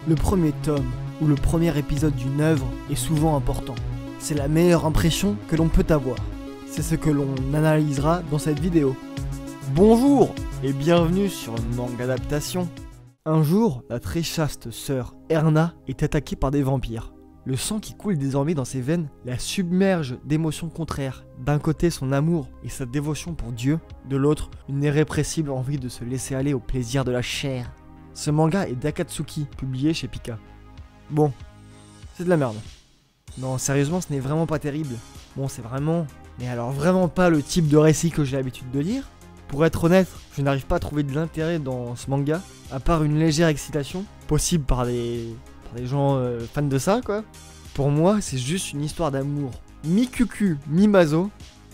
Le premier tome ou le premier épisode d'une œuvre est souvent important. C'est la meilleure impression que l'on peut avoir. C'est ce que l'on analysera dans cette vidéo. Bonjour et bienvenue sur Manga Adaptation. Un jour, la très chaste sœur Erna est attaquée par des vampires. Le sang qui coule désormais dans ses veines la submerge d'émotions contraires. D'un côté son amour et sa dévotion pour Dieu, de l'autre une irrépressible envie de se laisser aller au plaisir de la chair. Ce manga est d'Akatsuki, publié chez Pika. Bon, c'est de la merde. Non, sérieusement, ce n'est vraiment pas terrible. Bon, c'est vraiment, mais alors vraiment pas le type de récit que j'ai l'habitude de lire. Pour être honnête, je n'arrive pas à trouver de l'intérêt dans ce manga, à part une légère excitation, possible par des gens fans de ça, quoi. Pour moi, c'est juste une histoire d'amour. Mi-cucu, mi-mazo,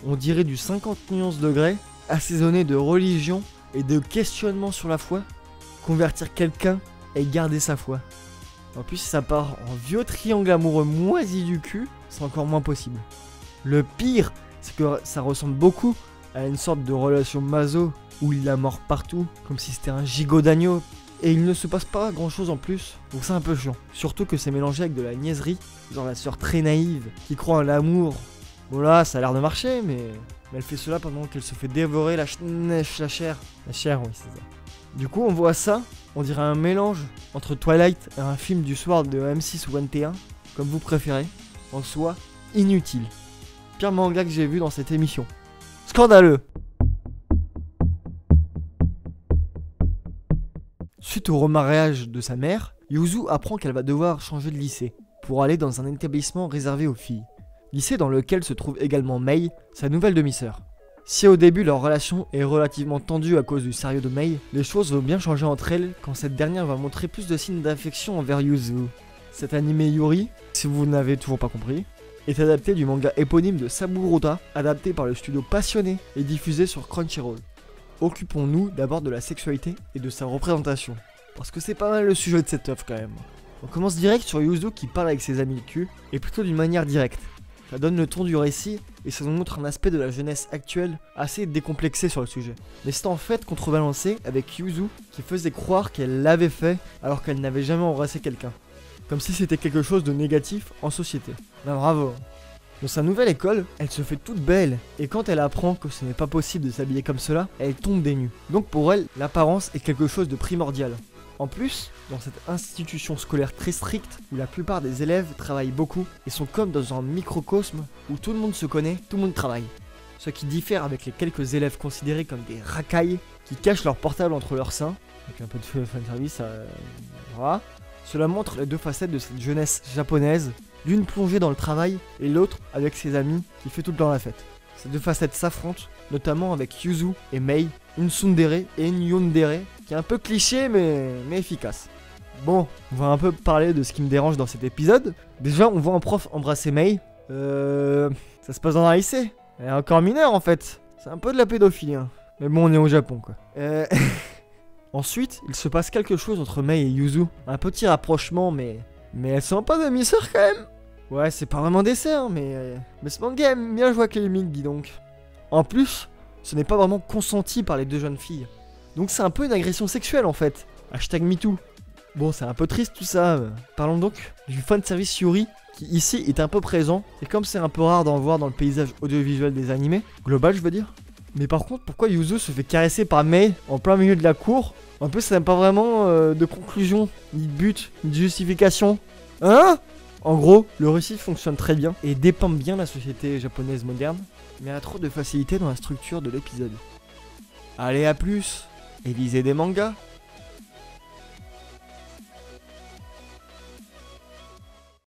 on dirait du 50 nuances degrés, assaisonné de religion et de questionnement sur la foi. Convertir quelqu'un et garder sa foi. En plus, si ça part en vieux triangle amoureux moisi du cul, c'est encore moins possible. Le pire, c'est que ça ressemble beaucoup à une sorte de relation maso où il a mort partout, comme si c'était un gigot d'agneau. Et il ne se passe pas grand chose en plus, donc c'est un peu chiant. Surtout que c'est mélangé avec de la niaiserie, genre la sœur très naïve, qui croit en l'amour. Bon là, ça a l'air de marcher, mais elle fait cela pendant qu'elle se fait dévorer la chair. La chair, oui, c'est ça. Du coup, on voit ça, on dirait un mélange entre Twilight et un film du soir de M6 ou 21, comme vous préférez, en soi, inutile. Pire manga que j'ai vu dans cette émission. Scandaleux! Suite au remariage de sa mère, Yuzu apprend qu'elle va devoir changer de lycée, pour aller dans un établissement réservé aux filles. Lycée dans lequel se trouve également Mei, sa nouvelle demi-sœur. Si au début leur relation est relativement tendue à cause du sérieux de Mei, les choses vont bien changer entre elles quand cette dernière va montrer plus de signes d'affection envers Yuzu. Cet animé Yuri, si vous n'avez toujours pas compris, est adapté du manga éponyme de Saburuta, adapté par le studio Passionné et diffusé sur Crunchyroll. Occupons-nous d'abord de la sexualité et de sa représentation, parce que c'est pas mal le sujet de cette œuvre quand même. On commence direct sur Yuzu qui parle avec ses amis de cul, et plutôt d'une manière directe. Ça donne le ton du récit et ça nous montre un aspect de la jeunesse actuelle assez décomplexé sur le sujet. Mais c'est en fait contrebalancé avec Yuzu qui faisait croire qu'elle l'avait fait alors qu'elle n'avait jamais embrassé quelqu'un. Comme si c'était quelque chose de négatif en société. Ben bravo. Dans sa nouvelle école, elle se fait toute belle et quand elle apprend que ce n'est pas possible de s'habiller comme cela, elle tombe des nues. Donc pour elle, l'apparence est quelque chose de primordial. En plus, dans cette institution scolaire très stricte, où la plupart des élèves travaillent beaucoup et sont comme dans un microcosme où tout le monde se connaît, tout le monde travaille. Ce qui diffère avec les quelques élèves considérés comme des racailles qui cachent leur portable entre leurs seins, avec un peu de fanservice, voilà. Cela montre les deux facettes de cette jeunesse japonaise, l'une plongée dans le travail et l'autre avec ses amis qui fait tout le temps la fête. Ces deux facettes s'affrontent, notamment avec Yuzu et Mei, une tsundere et une yandere, qui est un peu cliché mais efficace. Bon, on va un peu parler de ce qui me dérange dans cet épisode. Déjà, on voit un prof embrasser Mei. Ça se passe dans un lycée. Elle est encore mineure en fait. C'est un peu de la pédophilie, hein. Mais bon, on est au Japon quoi. Ensuite, il se passe quelque chose entre Mei et Yuzu. Un petit rapprochement, mais elles sont pas demi-sœurs quand même. Ouais, c'est pas vraiment des sœurs, mais ce manga aime bien jouer avec les limites, dis donc. En plus, ce n'est pas vraiment consenti par les deux jeunes filles. Donc c'est un peu une agression sexuelle en fait. Hashtag MeToo. Bon, c'est un peu triste tout ça. Parlons donc du fanservice Yuri, qui ici est un peu présent. Et comme c'est un peu rare d'en voir dans le paysage audiovisuel des animés, global je veux dire. Mais par contre, pourquoi Yuzu se fait caresser par Mei en plein milieu de la cour? En plus, ça n'a pas vraiment de conclusion, ni de but, ni de justification. Hein? En gros, le récit fonctionne très bien et dépeint bien la société japonaise moderne, mais a trop de facilité dans la structure de l'épisode. Allez, à plus, et lisez des mangas.